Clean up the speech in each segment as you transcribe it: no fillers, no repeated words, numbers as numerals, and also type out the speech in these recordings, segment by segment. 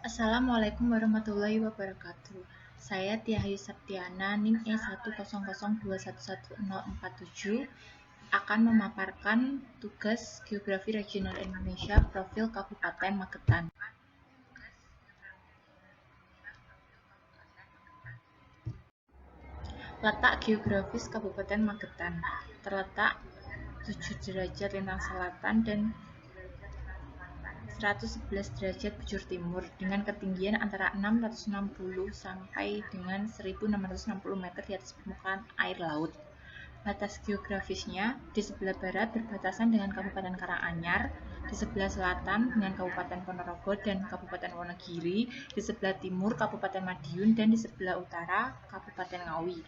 Assalamualaikum warahmatullahi wabarakatuh. Saya Tiahayu Septiana, NIM E10021111047, akan memaparkan tugas Geografi Regional Indonesia Profil Kabupaten Magetan. Letak geografis Kabupaten Magetan terletak 7 derajat lintang selatan dan 111 derajat bujur timur dengan ketinggian antara 660 sampai dengan 1660 meter di atas permukaan air laut. Batas geografisnya di sebelah barat berbatasan dengan Kabupaten Karanganyar, di sebelah selatan dengan Kabupaten Ponorogo dan Kabupaten Wonogiri, di sebelah timur Kabupaten Madiun, dan di sebelah utara Kabupaten Ngawi.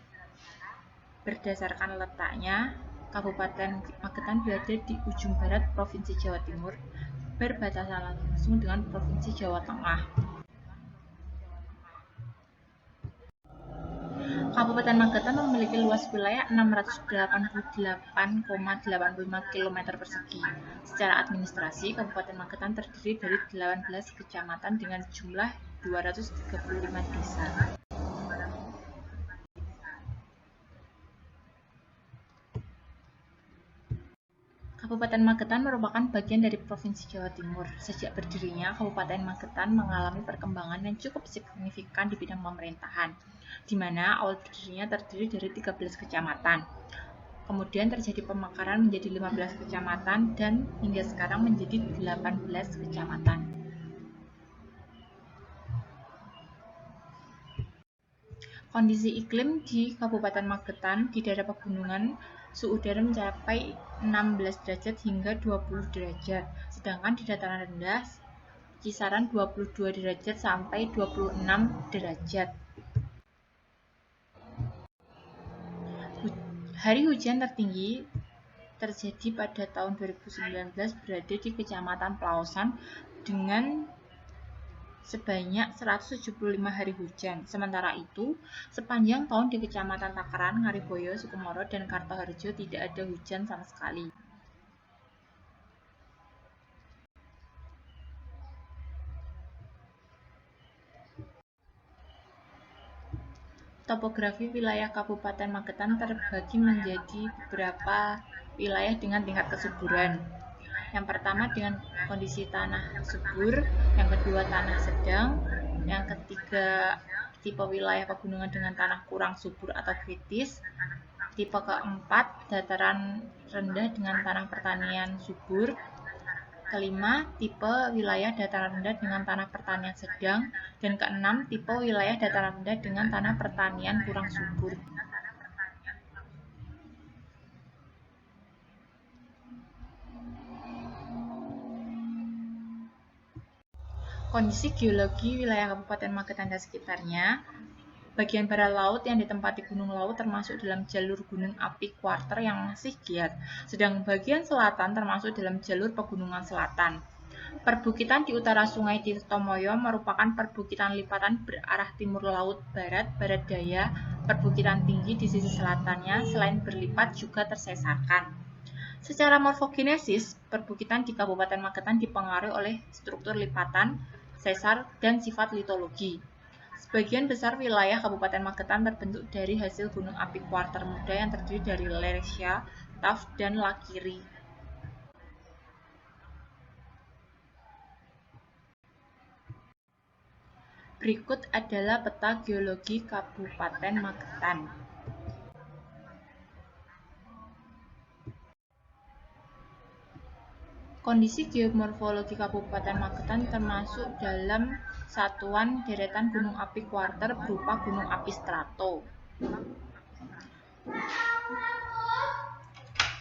Berdasarkan letaknya, Kabupaten Magetan berada di ujung barat Provinsi Jawa Timur, berbatasan langsung dengan Provinsi Jawa Tengah. Kabupaten Magetan memiliki luas wilayah 688,85 km persegi. Secara administrasi, Kabupaten Magetan terdiri dari 18 kecamatan dengan jumlah 235 desa. Kabupaten Magetan merupakan bagian dari Provinsi Jawa Timur. Sejak berdirinya, Kabupaten Magetan mengalami perkembangan yang cukup signifikan di bidang pemerintahan, di mana awal berdirinya terdiri dari 13 kecamatan. Kemudian terjadi pemekaran menjadi 15 kecamatan dan hingga sekarang menjadi 18 kecamatan. Kondisi iklim di Kabupaten Magetan di daerah pegunungan suhu udara mencapai 16 derajat hingga 20 derajat, sedangkan di dataran rendah kisaran 22 derajat sampai 26 derajat. Hari hujan tertinggi terjadi pada tahun 2019 berada di Kecamatan Pelausan dengan sebanyak 175 hari hujan. Sementara itu, sepanjang tahun di Kecamatan Takaran, Ngariboyo, Sukumoro, dan Kartoharjo tidak ada hujan sama sekali. Topografi wilayah Kabupaten Magetan terbagi menjadi beberapa wilayah dengan tingkat kesuburan. Yang pertama dengan kondisi tanah subur, yang kedua tanah sedang, yang ketiga tipe wilayah pegunungan dengan tanah kurang subur atau kritis, tipe keempat dataran rendah dengan tanah pertanian subur, kelima tipe wilayah dataran rendah dengan tanah pertanian sedang, dan keenam tipe wilayah dataran rendah dengan tanah pertanian kurang subur. Kondisi geologi wilayah Kabupaten Magetan dan sekitarnya, bagian barat laut yang ditempati gunung laut termasuk dalam jalur gunung api kuarter yang masih giat, sedang bagian selatan termasuk dalam jalur pegunungan selatan. Perbukitan di utara Sungai Tirtomoyo merupakan perbukitan lipatan berarah timur laut barat barat daya. Perbukitan tinggi di sisi selatannya selain berlipat juga tersesarkan. Secara morfogenesis, perbukitan di Kabupaten Magetan dipengaruhi oleh struktur lipatan, sesar, dan sifat litologi. Sebagian besar wilayah Kabupaten Magetan terbentuk dari hasil gunung api kuarter muda yang terdiri dari Lersia, Taft, dan Lakiri. Berikut adalah peta geologi Kabupaten Magetan. Kondisi geomorfologi Kabupaten Magetan termasuk dalam satuan deretan gunung api kuarter berupa gunung api strato.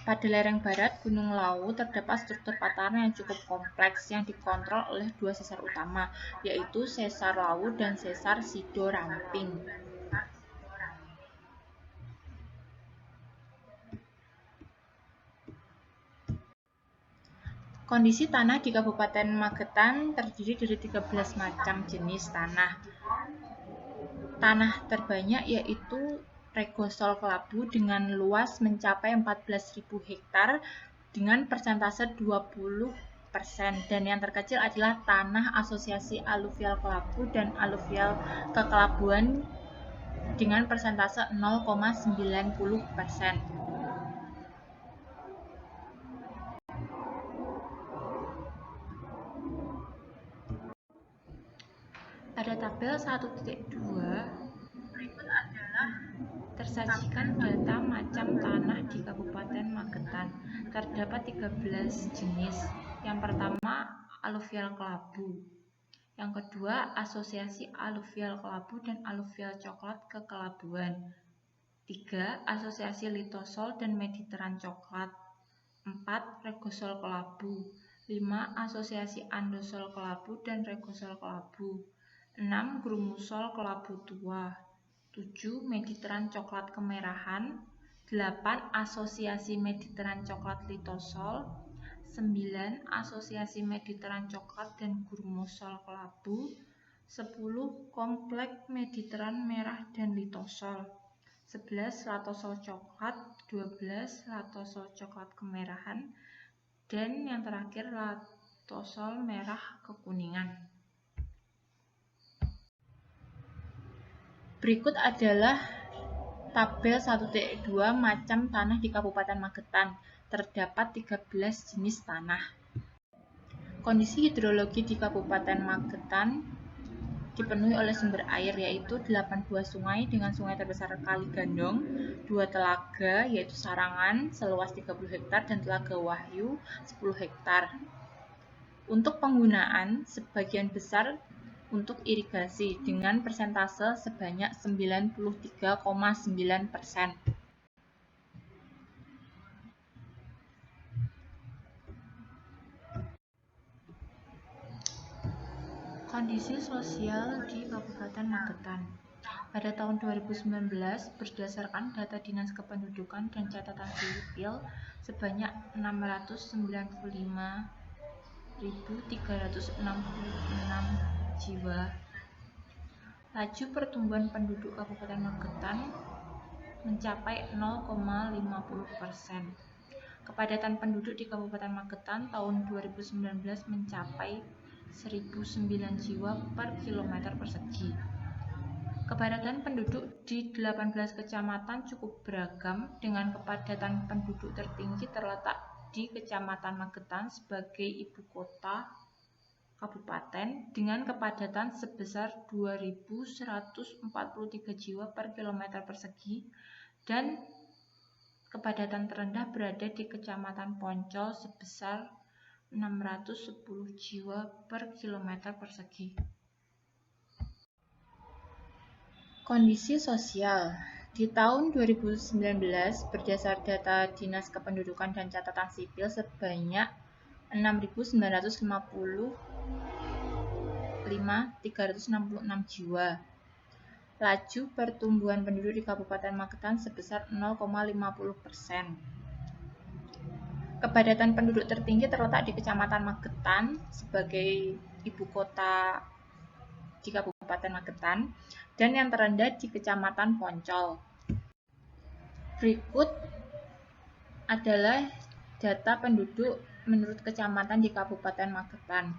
Pada lereng barat Gunung Lawu terdapat struktur patahan yang cukup kompleks yang dikontrol oleh dua sesar utama, yaitu Sesar Lawu dan Sesar Sido Ramping. Kondisi tanah di Kabupaten Magetan terdiri dari 13 macam jenis tanah. Tanah terbanyak yaitu Regosol Kelabu dengan luas mencapai 14.000 hektar dengan persentase 20 dan yang terkecil adalah tanah asosiasi aluvial kelabu dan aluvial kekelabuan dengan persentase 0,90%. Pada tabel 1.2 berikut adalah tersajikan data macam tanah di Kabupaten Magetan. Terdapat 13 jenis. Yang pertama, aluvial kelabu. Yang kedua, asosiasi aluvial kelabu dan aluvial coklat kekelabuan. 3. Asosiasi litosol dan mediteran coklat. 4. Regosol kelabu. 5. Asosiasi andosol kelabu dan regosol kelabu. 6. Grumusol kelabu tua. 7. Mediteran coklat kemerahan. 8. Asosiasi mediteran coklat litosol. 9. Asosiasi mediteran coklat dan grumusol kelabu. 10. Komplek mediteran merah dan litosol. 11. Latosol coklat. 12. Latosol coklat kemerahan. Dan yang terakhir latosol merah kekuningan. Berikut adalah tabel 1.2 macam tanah di Kabupaten Magetan. Terdapat 13 jenis tanah. Kondisi hidrologi di Kabupaten Magetan dipenuhi oleh sumber air, yaitu 8 buah sungai dengan sungai terbesar Kali Gandong, 2 telaga yaitu Sarangan seluas 30 hektar dan Telaga Wahyu 10 hektar. Untuk penggunaan sebagian besar untuk irigasi dengan persentase sebanyak 93,9%. Kondisi sosial di Kabupaten Magetan. Pada tahun 2019, berdasarkan data Dinas Kependudukan dan Catatan Sipil, sebanyak 695.366 jiwa. Laju pertumbuhan penduduk Kabupaten Magetan mencapai 0,50%. Kepadatan penduduk di Kabupaten Magetan tahun 2019 mencapai 1.009 jiwa per kilometer persegi. Kepadatan penduduk di 18 kecamatan cukup beragam, dengan kepadatan penduduk tertinggi terletak di Kecamatan Magetan sebagai ibu kota kabupaten dengan kepadatan sebesar 2.143 jiwa per kilometer persegi, dan kepadatan terendah berada di Kecamatan Poncol sebesar 610 jiwa per kilometer persegi. Kondisi sosial. Di tahun 2019, berdasar data Dinas Kependudukan dan Catatan Sipil, sebanyak 6.955.366 jiwa. Laju pertumbuhan penduduk di Kabupaten Magetan sebesar 0,50%. Kepadatan penduduk tertinggi terletak di Kecamatan Magetan sebagai ibu kota di Kabupaten Magetan, dan yang terendah di Kecamatan Poncol. Berikut adalah data penduduk menurut kecamatan di Kabupaten Magetan.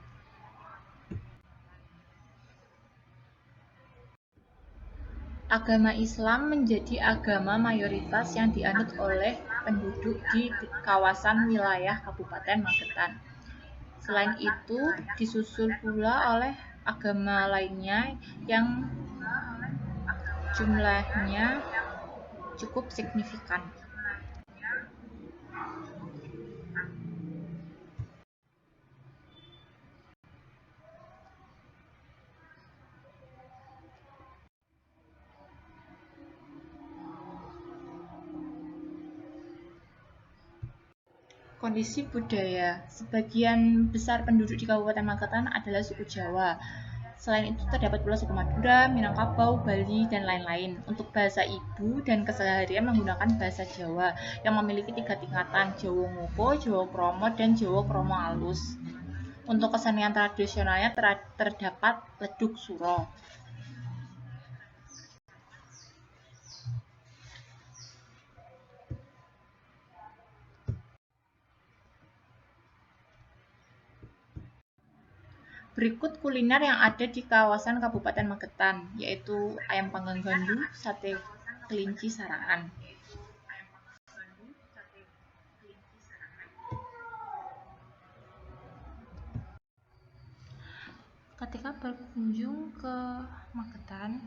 Agama Islam menjadi agama mayoritas yang dianut oleh penduduk di kawasan wilayah Kabupaten Magetan. Selain itu, disusul pula oleh agama lainnya yang jumlahnya cukup signifikan. Kondisi budaya. Sebagian besar penduduk di Kabupaten Magetan adalah suku Jawa. Selain itu terdapat pula suku Madura, Minangkabau, Bali, dan lain-lain. Untuk bahasa ibu dan keseharian menggunakan bahasa Jawa yang memiliki 3 tingkatan, Jawa Ngoko, Jawa Kromo, dan Jawa Kromo Alus. Untuk kesenian tradisionalnya terdapat Ledug Suro. Berikut kuliner yang ada di kawasan Kabupaten Magetan, yaitu ayam panggang gandu, sate kelinci sarangan. Ketika berkunjung ke Magetan,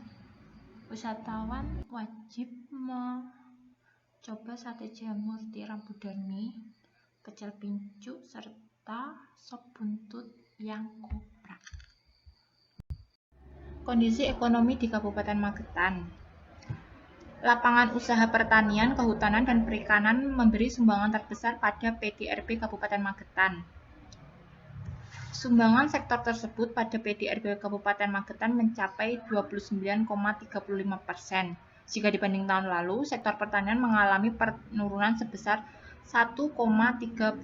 wisatawan wajib mencoba sate jamur tiram Budarmi, pecel pincuk, serta sop buntut yang koprak. Kondisi ekonomi di Kabupaten Magetan. Lapangan usaha pertanian, kehutanan, dan perikanan memberi sumbangan terbesar pada PDRB Kabupaten Magetan. Sumbangan sektor tersebut pada PDRB Kabupaten Magetan mencapai 29,35%. Jika dibanding tahun lalu, sektor pertanian mengalami penurunan sebesar 1,37%.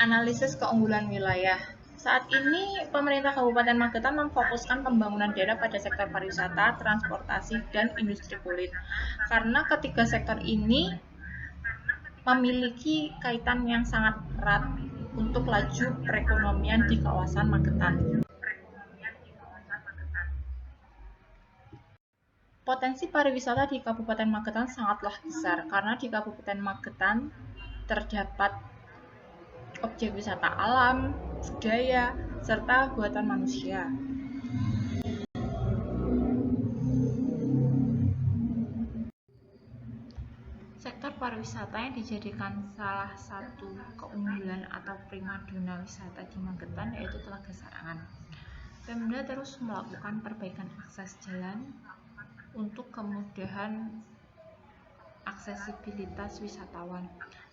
Analisis keunggulan wilayah. Saat ini, pemerintah Kabupaten Magetan memfokuskan pembangunan daerah pada sektor pariwisata, transportasi, dan industri kulit. Karena ketiga sektor ini memiliki kaitan yang sangat erat untuk laju perekonomian di kawasan Magetan. Potensi pariwisata di Kabupaten Magetan sangatlah besar karena di Kabupaten Magetan terdapat objek wisata alam, budaya, serta buatan manusia. Sektor pariwisata yang dijadikan salah satu keunggulan atau primadona wisata di Magetan yaitu Telaga Sarangan. Pemda terus melakukan perbaikan akses jalan untuk kemudahan aksesibilitas wisatawan.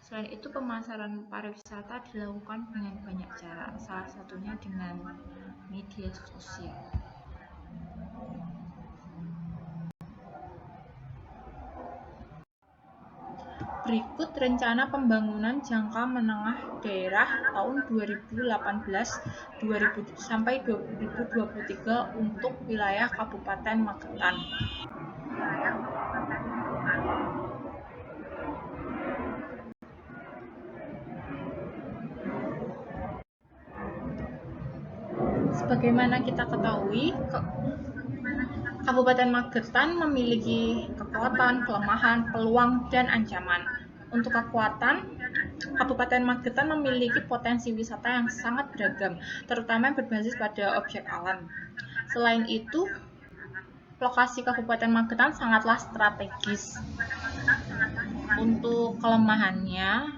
Selain itu, pemasaran pariwisata dilakukan dengan banyak cara, salah satunya dengan media sosial. Berikut rencana pembangunan jangka menengah daerah tahun 2018 sampai 2023 untuk wilayah Kabupaten Magetan. Sebagaimana kita ketahui, Kabupaten Magetan memiliki kekuatan, kelemahan, peluang, dan ancaman. Untuk kekuatan, Kabupaten Magetan memiliki potensi wisata yang sangat beragam, terutama yang berbasis pada objek alam. Selain itu, lokasi Kabupaten Magetan sangatlah strategis. Untuk kelemahannya,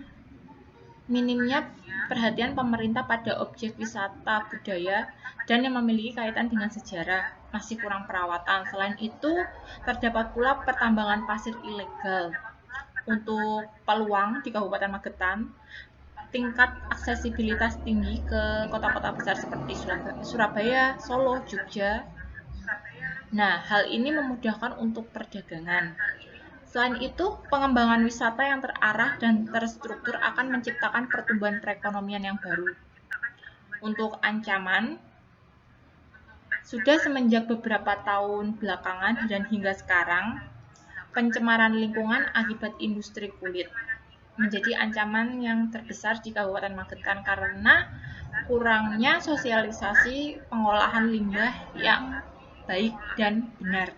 minimnya perhatian pemerintah pada objek wisata budaya dan yang memiliki kaitan dengan sejarah, masih kurang perawatan. Selain itu, terdapat pula pertambangan pasir ilegal. Untuk peluang di Kabupaten Magetan, tingkat aksesibilitas tinggi ke kota-kota besar seperti Surabaya, Solo, Jogja. Nah, hal ini memudahkan untuk perdagangan. Selain itu, pengembangan wisata yang terarah dan terstruktur akan menciptakan pertumbuhan perekonomian yang baru. Untuk ancaman, sudah semenjak beberapa tahun belakangan dan hingga sekarang, pencemaran lingkungan akibat industri kulit menjadi ancaman yang terbesar di Kabupaten Magetan karena kurangnya sosialisasi pengolahan limbah yang baik dan benar.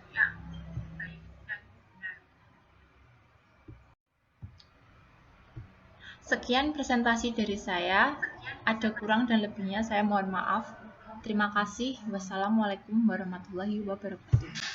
Sekian presentasi dari saya. Ada kurang dan lebihnya saya mohon maaf. Terima kasih. Wassalamualaikum warahmatullahi wabarakatuh.